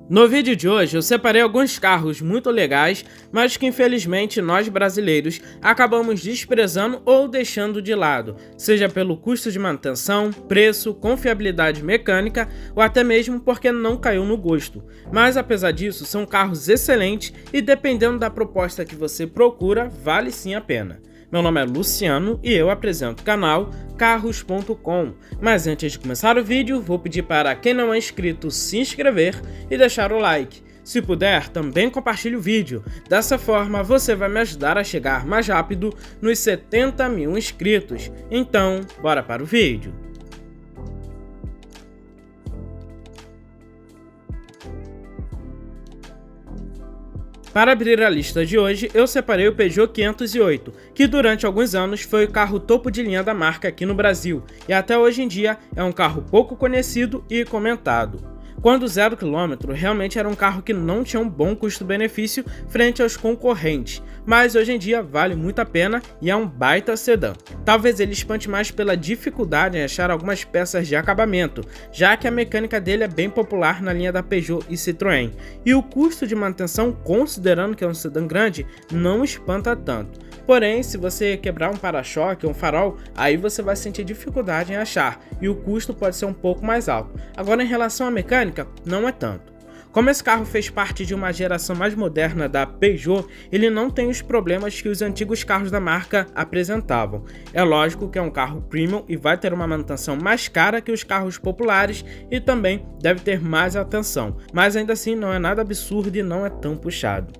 No vídeo de hoje eu separei alguns carros muito legais, mas que infelizmente nós brasileiros acabamos desprezando ou deixando de lado, seja pelo custo de manutenção, preço, confiabilidade mecânica ou até mesmo porque não caiu no gosto. Mas apesar disso, são carros excelentes e dependendo da proposta que você procura, vale sim a pena. Meu nome é Luciano e eu apresento o canal Carros.com. Mas antes de começar o vídeo, vou pedir para quem não é inscrito se inscrever e deixar o like. Se puder, também compartilhe o vídeo. Dessa forma, você vai me ajudar a chegar mais rápido nos 70 mil inscritos. Então, bora para o vídeo. Para abrir a lista de hoje, eu separei o Peugeot 508, que durante alguns anos foi o carro topo de linha da marca aqui no Brasil, e até hoje em dia é um carro pouco conhecido e comentado. Quando 0 km, realmente era um carro que não tinha um bom custo-benefício frente aos concorrentes, mas hoje em dia vale muito a pena e é um baita sedã. Talvez ele espante mais pela dificuldade em achar algumas peças de acabamento, já que a mecânica dele é bem popular na linha da Peugeot e Citroën, e o custo de manutenção, considerando que é um sedã grande, não espanta tanto. Porém, se você quebrar um para-choque ou um farol, aí você vai sentir dificuldade em achar, e o custo pode ser um pouco mais alto. Agora, em relação à mecânica, não é tanto. Como esse carro fez parte de uma geração mais moderna da Peugeot, ele não tem os problemas que os antigos carros da marca apresentavam. É lógico que é um carro premium e vai ter uma manutenção mais cara que os carros populares e também deve ter mais atenção, mas ainda assim não é nada absurdo e não é tão puxado.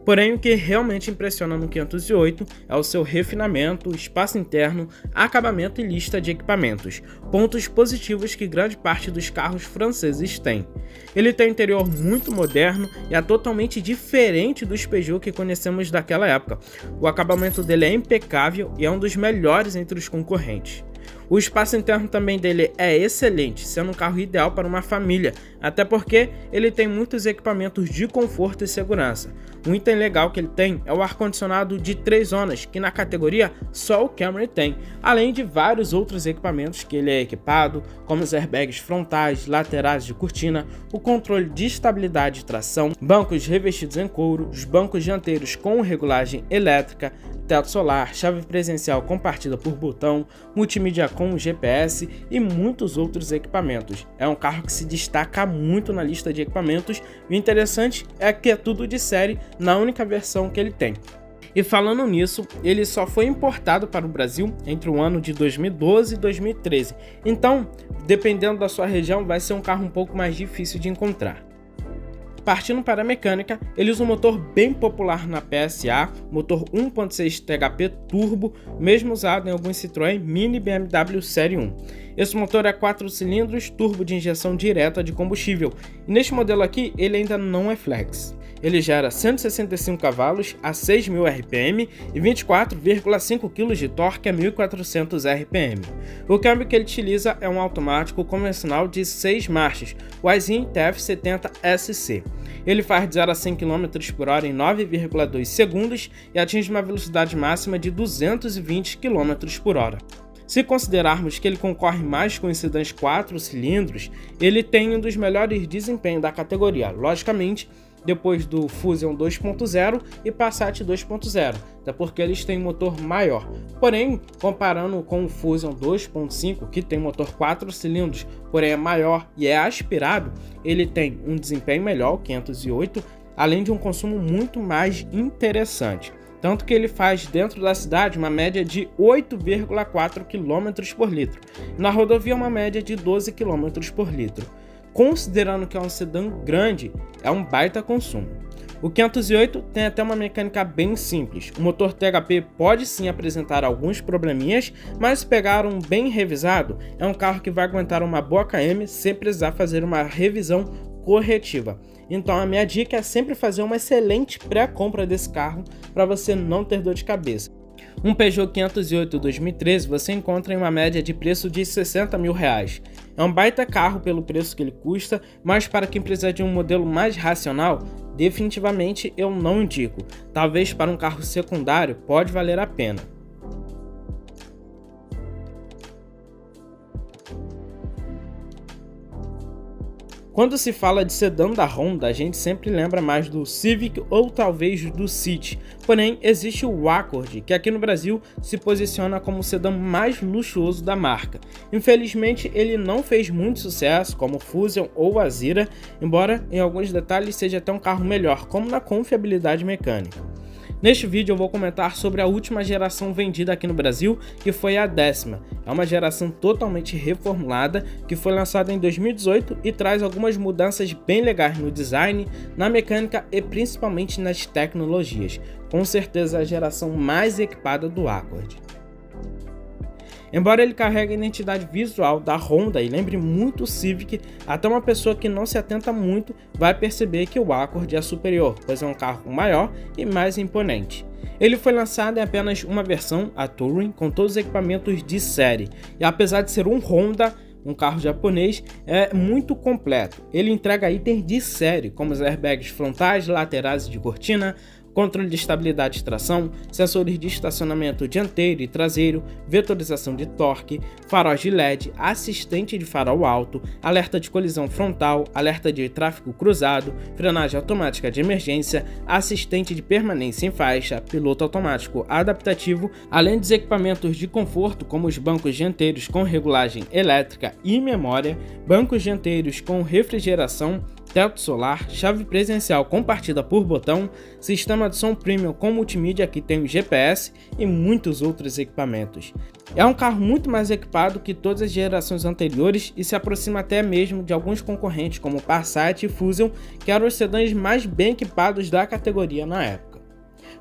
Porém, o que realmente impressiona no 508 é o seu refinamento, espaço interno, acabamento e lista de equipamentos, pontos positivos que grande parte dos carros franceses tem. Ele tem um interior muito moderno e é totalmente diferente dos Peugeot que conhecemos daquela época. O acabamento dele é impecável e é um dos melhores entre os concorrentes. O espaço interno também dele é excelente, sendo um carro ideal para uma família, até porque ele tem muitos equipamentos de conforto e segurança. Um item legal que ele tem é o ar-condicionado de 3 zonas, que na categoria só o Camry tem, além de vários outros equipamentos que ele é equipado, como os airbags frontais, laterais de cortina, o controle de estabilidade e tração, bancos revestidos em couro, os bancos dianteiros com regulagem elétrica, teto solar, chave presencial compartida por botão, multimídia com GPS e muitos outros equipamentos. É um carro que se destaca muito na lista de equipamentos e o interessante é que é tudo de série na única versão que ele tem. E falando nisso, ele só foi importado para o Brasil entre o ano de 2012 e 2013, então, dependendo da sua região, vai ser um carro um pouco mais difícil de encontrar. Partindo para a mecânica, ele usa um motor bem popular na PSA, motor 1.6 THP turbo, mesmo usado em alguns Citroën Mini e BMW Série 1. Esse motor é 4 cilindros, turbo de injeção direta de combustível, e neste modelo aqui ele ainda não é flex. Ele gera 165 cavalos a 6.000 RPM e 24,5 kg de torque a 1.400 RPM. O câmbio que ele utiliza é um automático convencional de 6 marchas, o Aisin TF70SC. Ele faz de 0 a 100 km por hora em 9,2 segundos e atinge uma velocidade máxima de 220 km por hora. Se considerarmos que ele concorre mais com os sedãs 4 cilindros, ele tem um dos melhores desempenhos da categoria, logicamente, depois do Fusion 2.0 e Passat 2.0, até porque eles têm motor maior. Porém, comparando com o Fusion 2.5, que tem motor 4 cilindros, porém é maior e é aspirado, ele tem um desempenho melhor, o 508, além de um consumo muito mais interessante. Tanto que ele faz dentro da cidade uma média de 8,4 km por litro, e na rodovia uma média de 12 km por litro. Considerando que é um sedã grande, é um baita consumo. O 508 tem até uma mecânica bem simples. O motor THP pode sim apresentar alguns probleminhas, mas se pegar um bem revisado, é um carro que vai aguentar uma boa KM sem precisar fazer uma revisão corretiva. Então a minha dica é sempre fazer uma excelente pré-compra desse carro para você não ter dor de cabeça. Um Peugeot 508 2013 você encontra em uma média de preço de R$60 mil. É um baita carro pelo preço que ele custa, mas para quem precisa de um modelo mais racional, definitivamente eu não indico. Talvez para um carro secundário pode valer a pena. Quando se fala de sedã da Honda, a gente sempre lembra mais do Civic ou talvez do City, porém existe o Accord, que aqui no Brasil se posiciona como o sedã mais luxuoso da marca. Infelizmente ele não fez muito sucesso como o Fusion ou o Azira, embora em alguns detalhes seja até um carro melhor, como na confiabilidade mecânica. Neste vídeo eu vou comentar sobre a última geração vendida aqui no Brasil, que foi a 10ª. É uma geração totalmente reformulada, que foi lançada em 2018 e traz algumas mudanças bem legais no design, na mecânica e principalmente nas tecnologias. Com certeza a geração mais equipada do Accord. Embora ele carregue a identidade visual da Honda e lembre muito o Civic, até uma pessoa que não se atenta muito vai perceber que o Accord é superior, pois é um carro maior e mais imponente. Ele foi lançado em apenas uma versão, a Touring, com todos os equipamentos de série, e apesar de ser um Honda, um carro japonês, é muito completo. Ele entrega itens de série, como os airbags frontais, laterais e de cortina, controle de estabilidade e tração, sensores de estacionamento dianteiro e traseiro, vetorização de torque, faróis de LED, assistente de farol alto, alerta de colisão frontal, alerta de tráfego cruzado, frenagem automática de emergência, assistente de permanência em faixa, piloto automático adaptativo, além dos equipamentos de conforto como os bancos dianteiros com regulagem elétrica e memória, bancos dianteiros com refrigeração, teto solar, chave presencial compartida por botão, sistema de som premium com multimídia que tem o GPS e muitos outros equipamentos. É um carro muito mais equipado que todas as gerações anteriores e se aproxima até mesmo de alguns concorrentes como Passat e Fusion, que eram os sedãs mais bem equipados da categoria na época.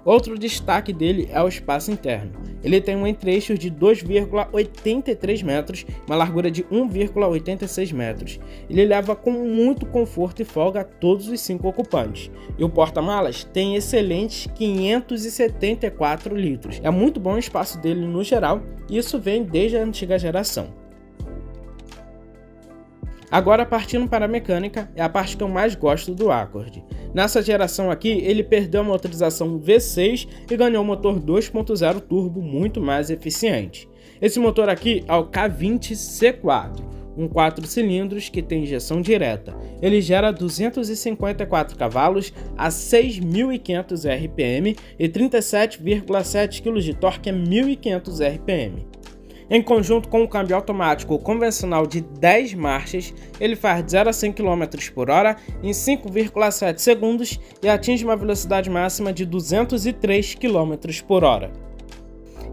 Outro destaque dele é o espaço interno. Ele tem um entre-eixos de 2,83 metros, uma largura de 1,86 metros. Ele leva com muito conforto e folga a todos os 5 ocupantes. E o porta-malas tem excelentes 574 litros. É muito bom o espaço dele no geral, e isso vem desde a antiga geração. Agora, partindo para a mecânica, é a parte que eu mais gosto do Accord. Nessa geração aqui, ele perdeu a motorização V6 e ganhou um motor 2.0 turbo muito mais eficiente. Esse motor aqui é o K20 C4, um 4 cilindros que tem injeção direta. Ele gera 254 cavalos a 6.500 RPM e 37,7 kg de torque a 1.500 RPM. Em conjunto com o câmbio automático convencional de 10 marchas, ele faz de 0 a 100 km por hora em 5,7 segundos e atinge uma velocidade máxima de 203 km por hora.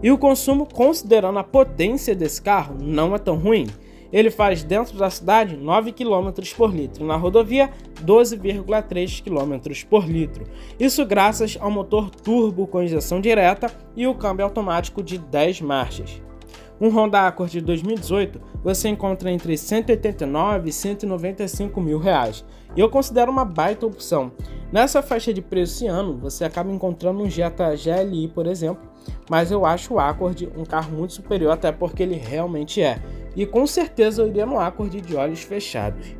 E o consumo, considerando a potência desse carro, não é tão ruim. Ele faz dentro da cidade 9 km por litro, na rodovia 12,3 km por litro. Isso graças ao motor turbo com injeção direta e o câmbio automático de 10 marchas. Um Honda Accord de 2018 você encontra entre 189 e 195 mil reais, e eu considero uma baita opção. Nessa faixa de preço esse ano você acaba encontrando um Jetta GLI, por exemplo, mas eu acho o Accord um carro muito superior, até porque ele realmente é, e com certeza eu iria no Accord de olhos fechados.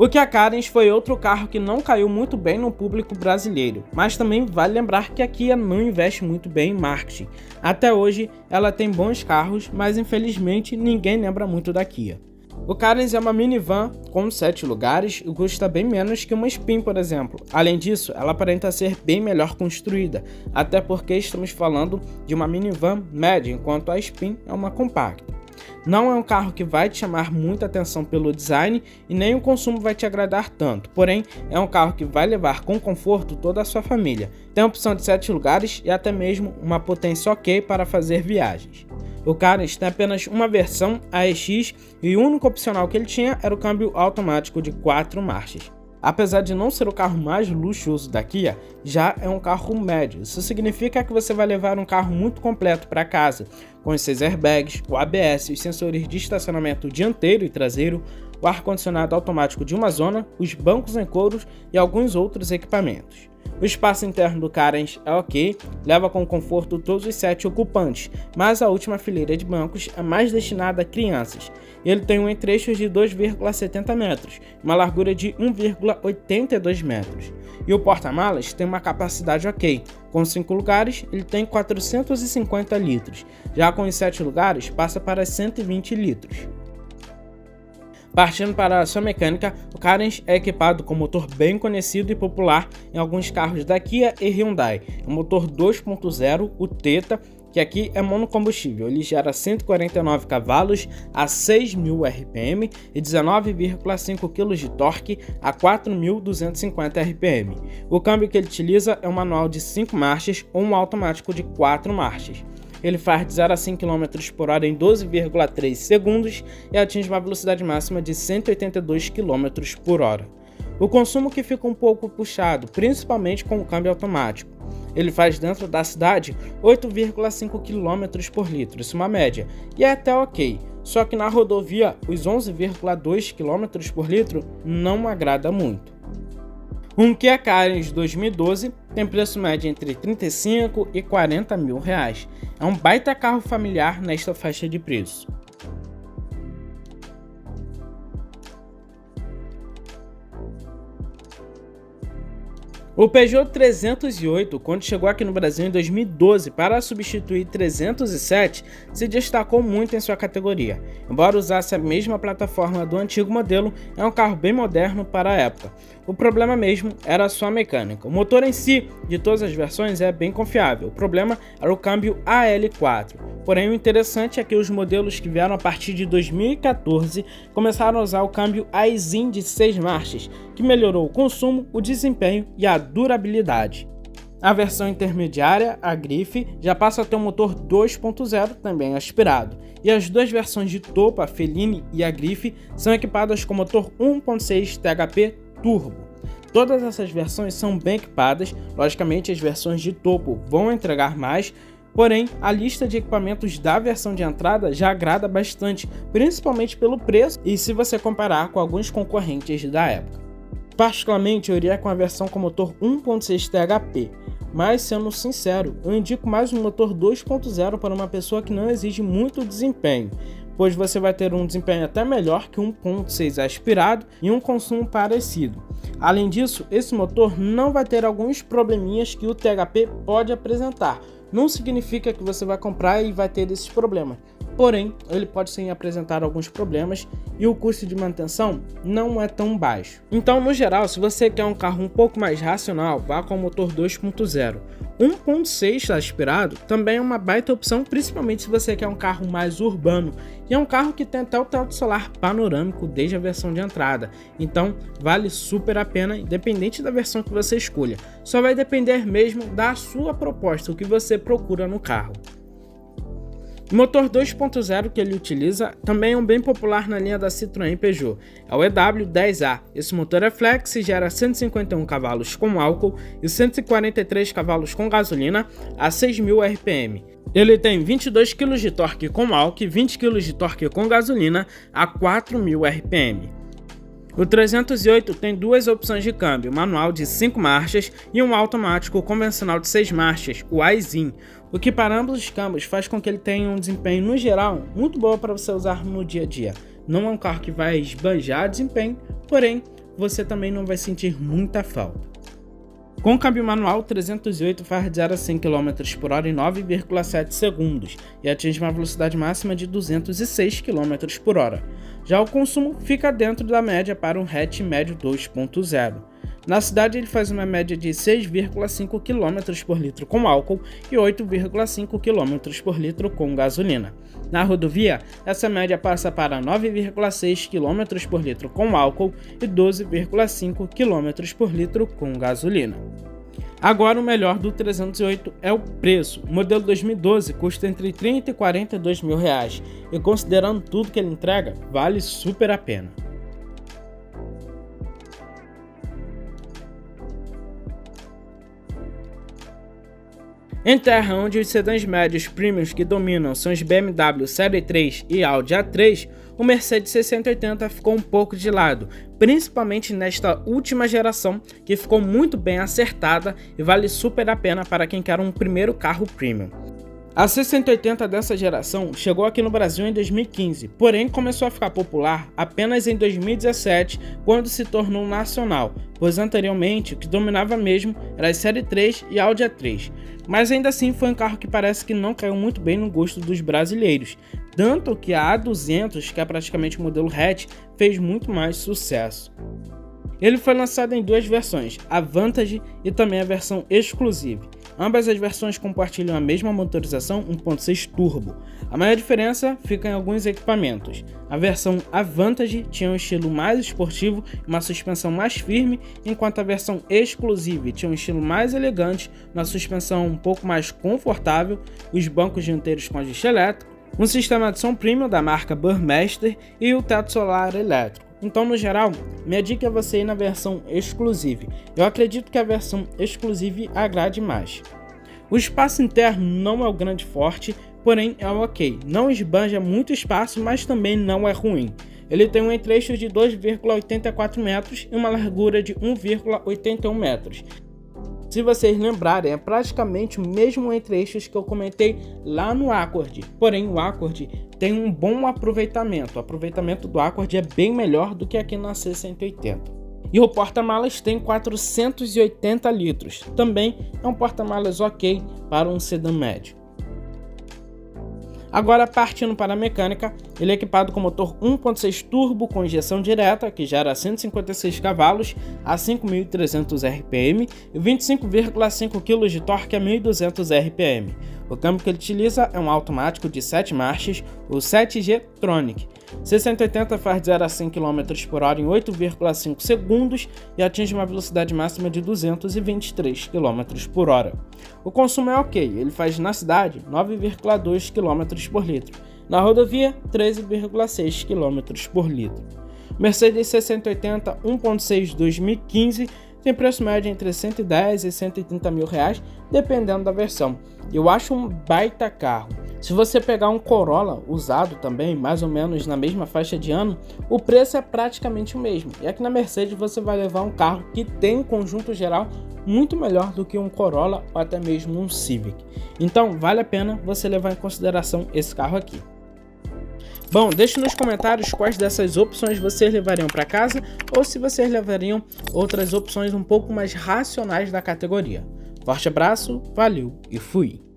O Kia Carens foi outro carro que não caiu muito bem no público brasileiro, mas também vale lembrar que a Kia não investe muito bem em marketing. Até hoje ela tem bons carros, mas infelizmente ninguém lembra muito da Kia. O Carens é uma minivan com 7 lugares e custa bem menos que uma Spin, por exemplo. Além disso, ela aparenta ser bem melhor construída, até porque estamos falando de uma minivan média, enquanto a Spin é uma compacta. Não é um carro que vai te chamar muita atenção pelo design e nem o consumo vai te agradar tanto, porém é um carro que vai levar com conforto toda a sua família. Tem a opção de 7 lugares e até mesmo uma potência ok para fazer viagens. O Carens tem apenas uma versão AEX e o único opcional que ele tinha era o câmbio automático de 4 marchas. Apesar de não ser o carro mais luxuoso da Kia, já é um carro médio. Isso significa que você vai levar um carro muito completo para casa, com os 6 airbags, o ABS, os sensores de estacionamento dianteiro e traseiro, o ar-condicionado automático de uma zona, os bancos em couro e alguns outros equipamentos. O espaço interno do Cairns é ok, leva com conforto todos os 7 ocupantes, mas a última fileira de bancos é mais destinada a crianças. Ele tem um entre-eixos de 2,70 metros, uma largura de 1,82 metros. E o porta-malas tem uma capacidade ok, com 5 lugares ele tem 450 litros, já com os 7 lugares passa para 120 litros. Partindo para a sua mecânica, o Cairns é equipado com motor bem conhecido e popular em alguns carros da Kia e Hyundai. É um motor 2.0, o Theta, que aqui é monocombustível. Ele gera 149 cavalos a 6.000 RPM e 19,5 kg de torque a 4.250 RPM. O câmbio que ele utiliza é um manual de 5 marchas ou um automático de 4 marchas. Ele faz de 0 a 100 km por hora em 12,3 segundos e atinge uma velocidade máxima de 182 km por hora. O consumo que fica um pouco puxado, principalmente com o câmbio automático. Ele faz dentro da cidade 8,5 km por litro, isso é uma média, e é até ok. Só que na rodovia, os 11,2 km por litro não agrada muito. Um Kia Cairns 2012 tem preço médio entre 35 e 40 mil reais. É um baita carro familiar nesta faixa de preço. O Peugeot 308, quando chegou aqui no Brasil em 2012 para substituir 307, se destacou muito em sua categoria. Embora usasse a mesma plataforma do antigo modelo, é um carro bem moderno para a época. O problema mesmo era a sua mecânica. O motor em si, de todas as versões, é bem confiável. O problema era o câmbio AL4. Porém, o interessante é que os modelos que vieram a partir de 2014 começaram a usar o câmbio Aisin de 6 marchas, que melhorou o consumo, o desempenho e a durabilidade. A versão intermediária, a Grife, já passa a ter um motor 2.0 também aspirado, e as duas versões de topo, a Feline e a Grife, são equipadas com motor 1.6 THP Turbo. Todas essas versões são bem equipadas, logicamente as versões de topo vão entregar mais, porém a lista de equipamentos da versão de entrada já agrada bastante, principalmente pelo preço e se você comparar com alguns concorrentes da época. Particularmente eu iria com a versão com motor 1.6 THP, mas sendo sincero, eu indico mais um motor 2.0 para uma pessoa que não exige muito desempenho, pois você vai ter um desempenho até melhor que 1.6 aspirado e um consumo parecido. Além disso, esse motor não vai ter alguns probleminhas que o THP pode apresentar. Não significa que você vai comprar e vai ter esses problemas, porém ele pode sim apresentar alguns problemas e o custo de manutenção não é tão baixo. Então, no geral, se você quer um carro um pouco mais racional, vá com o motor 2.0. 1.6 aspirado também é uma baita opção, principalmente se você quer um carro mais urbano, e é um carro que tem até o teto solar panorâmico desde a versão de entrada, então vale super a pena, independente da versão que você escolha. Só vai depender mesmo da sua proposta, o que você procura no carro. O motor 2.0 que ele utiliza também é um bem popular na linha da Citroën e Peugeot, é o EW10A. Esse motor é flex e gera 151 cavalos com álcool e 143 cavalos com gasolina a 6.000 RPM. Ele tem 22 kg de torque com álcool e 20 kg de torque com gasolina a 4.000 RPM. O 308 tem duas opções de câmbio, manual de 5 marchas e um automático convencional de 6 marchas, o Aisin, o que para ambos os câmbios faz com que ele tenha um desempenho no geral muito bom para você usar no dia a dia. Não é um carro que vai esbanjar desempenho, porém você também não vai sentir muita falta. Com o câmbio manual, o 308 faz de 0 a 100 km por hora em 9,7 segundos e atinge uma velocidade máxima de 206 km por hora. Já o consumo fica dentro da média para um hatch médio 2.0. Na cidade ele faz uma média de 6,5 km por litro com álcool e 8,5 km por litro com gasolina. Na rodovia, essa média passa para 9,6 km por litro com álcool e 12,5 km por litro com gasolina. Agora o melhor do 308 é o preço. O modelo 2012 custa entre 30 e 42 mil reais e considerando tudo que ele entrega, vale super a pena. Em terra onde os sedãs médios premiums que dominam são os BMW Série 3 e Audi A3, o Mercedes 680 ficou um pouco de lado, principalmente nesta última geração, que ficou muito bem acertada e vale super a pena para quem quer um primeiro carro premium. A 680 dessa geração chegou aqui no Brasil em 2015, porém começou a ficar popular apenas em 2017, quando se tornou nacional, pois anteriormente o que dominava mesmo era a Série 3 e Audi A3. Mas ainda assim foi um carro que parece que não caiu muito bem no gosto dos brasileiros, tanto que a A200, que é praticamente o modelo hatch, fez muito mais sucesso. Ele foi lançado em duas versões, a Vantage e também a versão Exclusive. Ambas as versões compartilham a mesma motorização 1.6 turbo. A maior diferença fica em alguns equipamentos. A versão Vantage tinha um estilo mais esportivo e uma suspensão mais firme, enquanto a versão Exclusive tinha um estilo mais elegante, uma suspensão um pouco mais confortável, os bancos dianteiros com ajuste elétrico, um sistema de som premium da marca Burmester e o teto solar elétrico. Então, no geral, minha dica é você ir na versão Exclusive. Eu acredito que a versão Exclusive agrade mais. O espaço interno não é o grande forte, porém é ok. Não esbanja muito espaço, mas também não é ruim. Ele tem um entre-eixo de 2,84 metros e uma largura de 1,81 metros. Se vocês lembrarem, é praticamente o mesmo entre-eixos que eu comentei lá no Accord, porém o Accord tem um bom aproveitamento. O aproveitamento do Accord é bem melhor do que aqui na C180. E o porta-malas tem 480 litros, também é um porta-malas ok para um sedã médio. Agora, partindo para a mecânica, ele é equipado com motor 1.6 turbo com injeção direta, que gera 156 cavalos a 5.300 RPM e 25,5 kg de torque a 1.200 RPM. O câmbio que ele utiliza é um automático de 7 marchas, o 7G Tronic. 680 faz de 0 a 100 km por hora em 8,5 segundos e atinge uma velocidade máxima de 223 km por hora. O consumo é ok, ele faz na cidade 9,2 km por litro, na rodovia 13,6 km por litro. Mercedes 680 1.6 2015 tem preço médio entre 110 e 130 mil reais, dependendo da versão. Eu acho um baita carro. Se você pegar um Corolla usado também, mais ou menos na mesma faixa de ano, o preço é praticamente o mesmo. E aqui na Mercedes você vai levar um carro que tem um conjunto geral muito melhor do que um Corolla ou até mesmo um Civic. Então vale a pena você levar em consideração esse carro aqui. Bom, deixe nos comentários quais dessas opções vocês levariam para casa ou se vocês levariam outras opções um pouco mais racionais da categoria. Forte abraço, valeu e fui!